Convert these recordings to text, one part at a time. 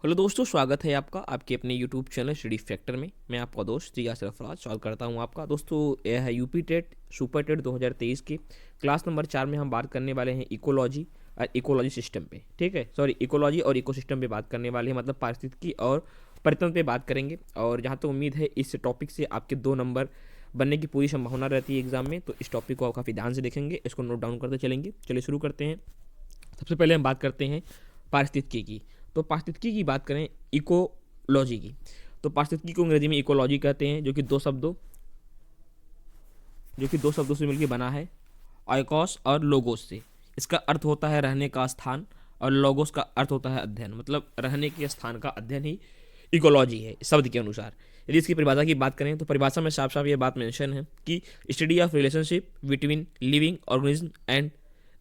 Hello दोस्तों, स्वागत है आपका आपके अपने यूट्यूब चैनल स्टडी फैक्टर में। मैं आपका दोस्त जिया सरफराज सॉल्व करता हूं आपका। दोस्तों, यह है यूपी टेट सुपर टेट 2023 के क्लास नंबर 4 में हम बात करने वाले हैं इकोलॉजी और इकोलॉजी सिस्टम पे। ठीक है, सॉरी, इकोलॉजी और इकोसिस्टम पे बात करने वाले हैं, मतलब पारिस्थितिकी और परितंत्र पे बात करेंगे। और जहाँ तक उम्मीद है इस टॉपिक से आपके 2 नंबर बनने की पूरी संभावना रहती है एग्जाम में, तो इस टॉपिक को आप काफ़ी ध्यान से देखेंगे, इसको नोट डाउन करते चलेंगे। चलिए शुरू करते हैं। सबसे पहले हम बात करते हैं पारिस्थितिकी की। तो पारिस्थितिकी की बात करें इकोलॉजी की, तो पारिस्थितिकी को अंग्रेजी में इकोलॉजी कहते हैं, जो कि दो शब्दों से मिलकर बना है, आइकोस और लोगोस से। इसका अर्थ होता है रहने का स्थान और लोगोस का अर्थ होता है अध्ययन, मतलब रहने के स्थान का अध्ययन ही इकोलॉजी है शब्द के अनुसार। यदि इसकी परिभाषा की बात करें तो परिभाषा में साफ साफ ये बात मेंशन है कि study of relationship between living organism and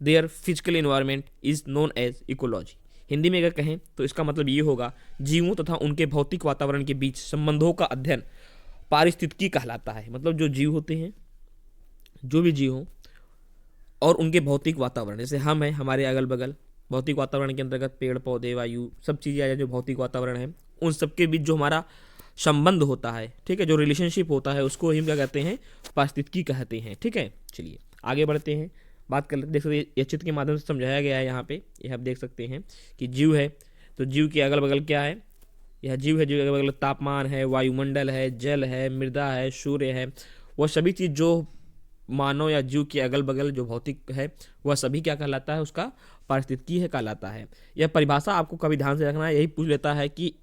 their physical environment is known as ecology. Hindi में अगर कहें तो इसका मतलब ये होगा, जीवों तथा उनके भौतिक वातावरण के बीच संबंधों का अध्ययन पारिस्थितिकी कहलाता है। मतलब जो जीव होते हैं, जो भी जीव हों, और उनके भौतिक वातावरण, जैसे हम हैं, हमारे अगल बगल भौतिक वातावरण के अंतर्गत पेड़ पौधे वायु सब चीज़ें आ जाए, जो भौतिक वातावरण है, उन सबके बीच जो हमारा संबंध होता है, ठीक है, जो रिलेशनशिप होता है, उसको हम क्या कहते हैं, पारिस्थितिकी कहते हैं। ठीक है, चलिए आगे बढ़ते हैं, बात कर लेते। देख सकते हैं ये चित्र के माध्यम से समझाया गया है यहाँ पे। ये आप देख सकते हैं कि जीव है, तो जीव के अगल बगल क्या है, यह जीव है, जीव के अगल बगल तापमान है, वायुमंडल है, जल है, मृदा है, सूर्य है, वह सभी चीज़ जो मानव या जीव के अगल बगल जो भौतिक है, वह सभी क्या कहलाता है, उसका पारिस्थितिकी है कहलाता है। यह परिभाषा आपको कभी ध्यान से रखना है, यही पूछ लेता है कि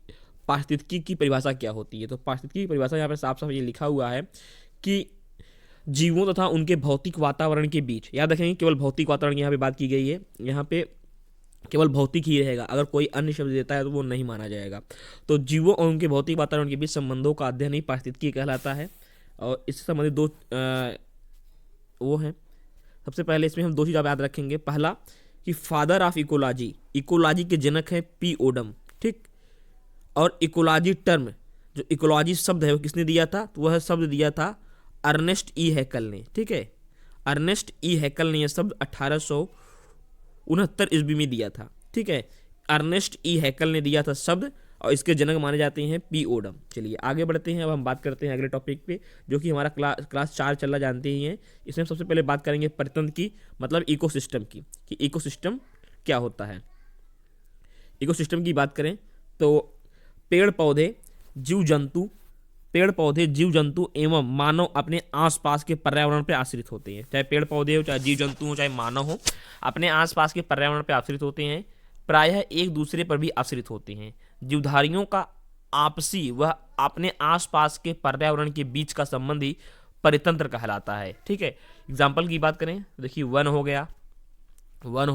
पारिस्थितिकी की परिभाषा क्या होती है। तो पारिस्थितिकी की परिभाषा यहाँ पर साफ साफ ये लिखा हुआ है कि जीवों तथा उनके भौतिक वातावरण के बीच, याद रखेंगे केवल भौतिक वातावरण की यहाँ पे बात की गई है, यहाँ पे केवल भौतिक ही रहेगा, अगर कोई अन्य शब्द देता है तो वो नहीं माना जाएगा। तो जीवों और उनके भौतिक वातावरण के बीच संबंधों का अध्ययन ही पारिस्थितिकी कहलाता है। और इससे संबंधित दो वो हैं। सबसे पहले इसमें हम दो चीज़ याद रखेंगे। पहला कि फादर ऑफ इकोलॉजी, इकोलॉजी के जनक हैं पी ओडम, ठीक। और इकोलॉजी टर्म, जो इकोलॉजी शब्द है वो किसने दिया था, तो वह शब्द दिया था अर्नेस्ट ई हैकल ने। ठीक है, अर्नेस्ट ई हैकल ने यह शब्द 1869 ईस्वी में दिया था। ठीक है, अर्नेस्ट ई हैकल ने दिया था शब्द, और इसके जनक माने जाते हैं पी ओडम। चलिए आगे बढ़ते हैं। अब हम बात करते हैं अगले टॉपिक पे, जो कि हमारा क्लास 4 चल रहा, जानते ही हैं। इसमें सबसे पहले बात करेंगे परितंत्र की, मतलब इकोसिस्टम की, कि इकोसिस्टम क्या होता है। इकोसिस्टम की बात करें तो पेड़ पौधे जीव जंतु एवं मानव अपने आसपास के पर्यावरण पर आश्रित होते हैं। चाहे पेड़ पौधे हो, चाहे जीव जंतु हो, चाहे मानव हो, अपने आसपास के पर्यावरण पर आश्रित होते हैं, प्रायः एक दूसरे पर भी आश्रित होते हैं। जीवधारियों का आपसी व अपने आसपास के पर्यावरण के बीच का संबंध ही परितंत्र कहलाता है। ठीक है, एग्जाम्पल की बात करें, देखिए वन हो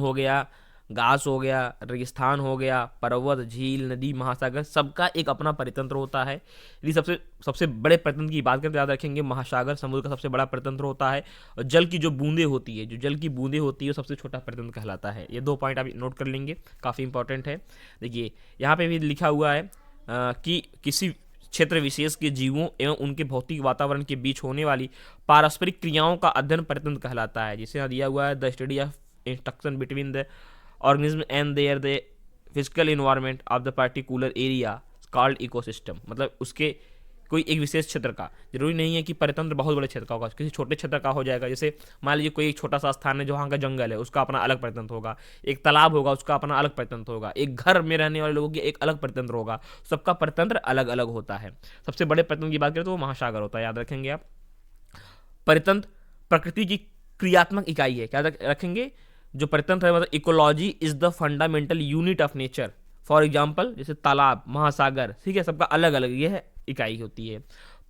गया, घास हो गया, रेगिस्तान हो गया, पर्वत, झील, नदी, महासागर, सबका एक अपना परितंत्र होता है। यदि सबसे बड़े परितंत्र की बात करें तो याद रखेंगे महासागर, समुद्र का सबसे बड़ा परितंत्र होता है। और जल की जो बूंदें होती है, वो सबसे छोटा परितंत्र कहलाता है। ये 2 पॉइंट आप नोट कर लेंगे, काफ़ी इंपॉर्टेंट है। देखिए यहाँ पे भी लिखा हुआ है कि किसी क्षेत्र विशेष के जीवों एवं उनके भौतिक वातावरण के बीच होने वाली पारस्परिक क्रियाओं का अध्ययन परितंत्र कहलाता है। जिसे यहाँ दिया हुआ है, the study of instruction between the organism and their the physical environment of the particular area called ecosystem। मतलब उसके कोई एक विशेष क्षेत्र का, जरूरी नहीं है कि परितंत्र बहुत बड़े क्षेत्र का होगा, किसी छोटे क्षेत्र का हो जाएगा। जैसे मान लीजिए कोई एक छोटा सा स्थान है, जो वहाँ का जंगल है, उसका अपना अलग परितंत्र होगा। एक तालाब होगा, उसका अपना अलग परितंत्र होगा। एक घर में रहने वाले लोगों की एक अलग परितंत्र होगा। सबका परितंत्र अलग अलग होता है। सबसे बड़े परितंत्र की बात करें तो वो महासागर होता है, याद रखेंगे आप। परितंत्र प्रकृति की क्रियात्मक इकाई है, क्या रखेंगे, जो परितंत्र है, मतलब ecology is the fundamental unit of nature. For example जैसे तालाब, महासागर, ठीक है, सबका अलग अलग यह इकाई होती है।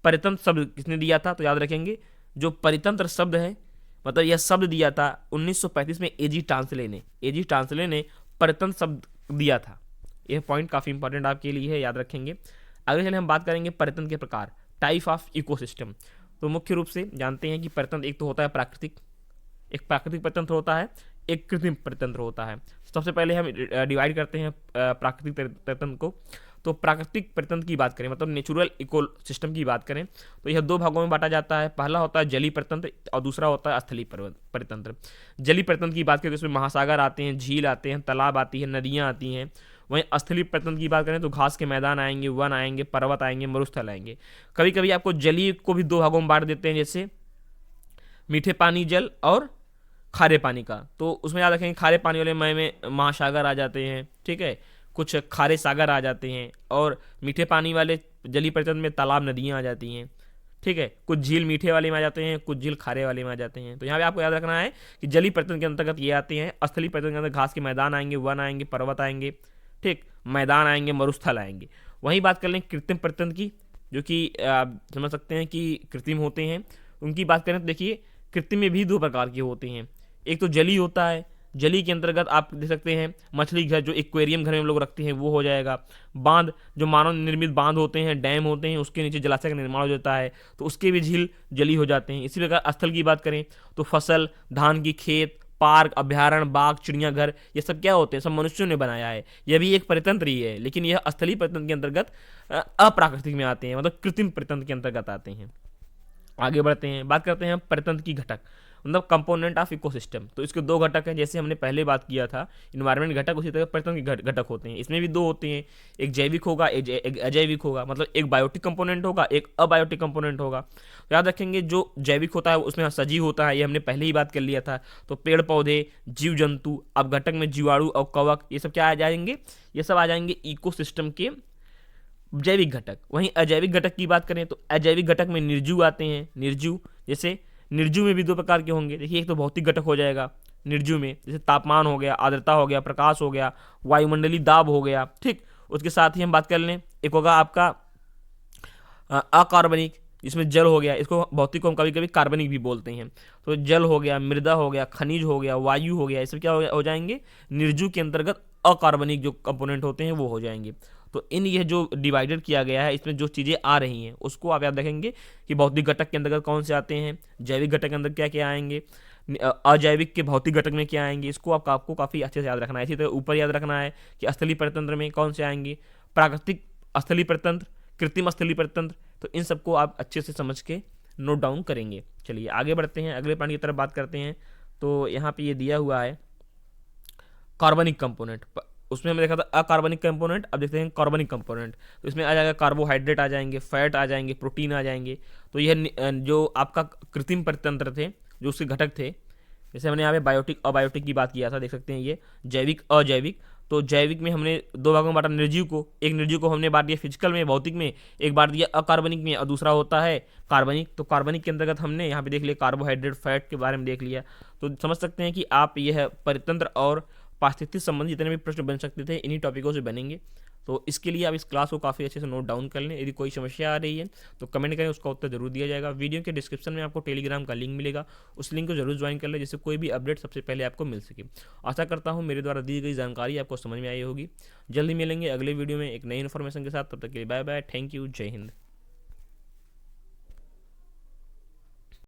परितंत्र शब्द किसने दिया था, तो याद रखेंगे जो परितंत्र शब्द है, मतलब यह शब्द दिया था 1935 में एजी टांसले ने परितंत्र शब्द दिया था। यह पॉइंट काफ़ी इंपॉर्टेंट आपके लिए है, याद रखेंगे। अगले चले हम बात करेंगे परितंत्र के प्रकार, टाइप ऑफ इकोसिस्टम। तो मुख्य रूप से जानते हैं कि परितंत्र एक तो होता है प्राकृतिक, एक प्राकृतिक परितंत्र होता है, एक कृत्रिम परितंत्र होता है। सबसे पहले हम डिवाइड करते हैं प्राकृतिक परितंत्र को। तो प्राकृतिक परितंत्र की बात करें, मतलब नेचुरल इको सिस्टम की बात करें, तो यह 2 भागों में बांटा जाता है। पहला होता है जलीय परितंत्र और दूसरा होता है स्थलीय परितंत्र। जलीय परितंत्र की बात करें तो इसमें महासागर आते हैं, झील आते हैं, तालाब आती है, नदियाँ आती हैं, वहीं स्थलीय परतंत्र की बात करें तो घास के मैदान आएंगे, वन आएंगे, पर्वत आएंगे, मरुस्थल आएंगे। कभी कभी आपको जलीय को भी दो भागों में बांट देते हैं, जैसे मीठे पानी जल और खारे पानी का। तो उसमें याद रखेंगे खारे पानी वाले में महासागर आ जाते हैं, ठीक है, कुछ खारे सागर आ जाते हैं, और मीठे पानी वाले जलीय परतंत्र में तालाब नदियाँ आ जाती हैं, ठीक है, कुछ झील मीठे वाले में आ जाते हैं, कुछ झील खारे वाले में आ जाते हैं। तो यहाँ पे आपको याद रखना है कि जलीय परतंत्र के अंतर्गत ये आते हैं। स्थलीय परतंत्र के अंदर घास के मैदान आएंगे, वन आएंगे, पर्वत आएंगे, ठीक, मैदान आएंगे, मरुस्थल आएंगे। वहीं बात कर लें कृत्रिम परतंत्र की, जो कि आप समझ सकते हैं कि कृत्रिम होते हैं। उनकी बात करें तो देखिए कृत्रिम में भी दो प्रकार के होते हैं। एक तो जलीय होता है, जली के अंतर्गत आप देख सकते हैं मछली घर, जो एक्वेरियम घर में हम लोग रखते हैं, वो हो जाएगा। बांध, जो मानव निर्मित बांध होते हैं, डैम होते हैं, उसके नीचे जलाशय का निर्माण हो जाता है, तो उसके भी झील जली हो जाते हैं। इसी प्रकार स्थल की बात करें तो फसल, धान की खेत, पार्क, अभ्यारण्य, बाग, चिड़ियाघर, ये सब क्या होते हैं, सब मनुष्यों ने बनाया है। यह भी एक परितंत्र ही है, लेकिन यह स्थलीय परितंत्र के अंतर्गत अप्राकृतिक में आते हैं, मतलब कृत्रिम परितंत्र के अंतर्गत आते हैं। आगे बढ़ते हैं, बात करते हैं परितंत्र की घटक, मतलब कंपोनेंट ऑफ इकोसिस्टम। तो इसके दो घटक हैं, जैसे हमने पहले बात किया था इन्वायरमेंट घटक, उसी तरह परितंत्र के घटक होते हैं। इसमें भी दो होते हैं, एक जैविक होगा, एक अजैविक होगा, मतलब एक बायोटिक कंपोनेंट होगा, एक अबायोटिक कंपोनेंट होगा। तो याद रखेंगे जो जैविक होता है उसमें सजीव होता है, ये हमने पहले ही बात कर लिया था। तो पेड़ पौधे, जीव जंतु, अब घटक में जीवाणु और कवक, ये सब क्या आ जाएंगे, ये सब आ जाएंगे इकोसिस्टम के जैविक घटक। वहीं अजैविक घटक की बात करें तो अजैविक घटक में निर्जीव आते हैं। निर्जीव, जैसे निर्जीव में भी दो प्रकार के होंगे। देखिए एक तो भौतिक घटक हो जाएगा निर्जीव में, जैसे तापमान हो गया, आर्द्रता हो गया, प्रकाश हो गया, वायुमंडलीय दाब हो गया, ठीक। उसके साथ ही हम बात कर लें, एक होगा आपका अकार्बनिक, जिसमें जल हो गया, इसको भौतिक को हम कभी कभी कार्बनिक भी बोलते हैं। तो जल हो गया, मृदा हो गया, खनिज हो गया, वायु हो गया, ये सब क्या हो जाएंगे, निर्जीव के अंतर्गत अकार्बनिक जो कंपोनेंट होते हैं वो हो जाएंगे। तो इन ये जो डिवाइडेड किया गया है, इसमें जो चीज़ें आ रही हैं उसको आप याद रखेंगे कि भौतिक घटक के अंतर्गत कौन से आते हैं, जैविक घटक के अंदर क्या क्या आएंगे, अजैविक के भौतिक घटक में क्या आएंगे, इसको आपको काफ़ी अच्छे से याद रखना है। इसी तरह ऊपर याद रखना है कि स्थलीय परितंत्र में कौन से आएंगे, प्राकृतिक स्थलीय परितंत्र, कृत्रिम स्थलीय परितंत्र। तो इन सबको आप अच्छे से समझ के नोट डाउन करेंगे। चलिए आगे बढ़ते हैं, अगले प्राणी की तरफ बात करते हैं। तो यहाँ पे ये दिया हुआ है कार्बनिक कंपोनेंट, उसमें हमने देखा था अकार्बनिक कंपोनेंट, अब देखते हैं कार्बनिक कंपोनेंट। तो इसमें आ जाएगा कार्बोहाइड्रेट आ जाएंगे, फैट आ जाएंगे, प्रोटीन आ जाएंगे। तो यह जो आपका कृत्रिम परितंत्र थे, जो उसके घटक थे, जैसे हमने यहाँ पे बायोटिक अबायोटिक की बात किया था, देख सकते हैं ये जैविक अजैविक। तो जैविक में हमने दो भागों में बांटा, निर्जीव को, एक निर्जीव को हमने बांट दिया फिजिकल में, भौतिक में, एक बांट दिया अकार्बनिक में, और दूसरा होता है कार्बनिक। तो कार्बनिक के अंतर्गत हमने यहाँ पे देख लिया कार्बोहाइड्रेट, फैट के बारे में देख लिया। तो समझ सकते हैं कि आप यह परितंत्र और पारिस्थितिकी संबंधी जितने भी प्रश्न बन सकते थे इन्हीं टॉपिकों से बनेंगे। तो इसके लिए आप इस क्लास को काफ़ी अच्छे से नोट डाउन कर लें। यदि कोई समस्या आ रही है तो कमेंट करें, उसका उत्तर जरूर दिया जाएगा। वीडियो के डिस्क्रिप्शन में आपको टेलीग्राम का लिंक मिलेगा, उस लिंक को जरूर ज्वाइन कर लें, जिससे कोई भी अपडेट सबसे पहले आपको मिल सके। आशा करता हूँ मेरे द्वारा दी गई जानकारी आपको समझ में आई होगी। जल्दी मिलेंगे अगले वीडियो में एक नई इन्फॉर्मेशन के साथ, तब तक के लिए बाय बाय, थैंक यू, जय हिंद।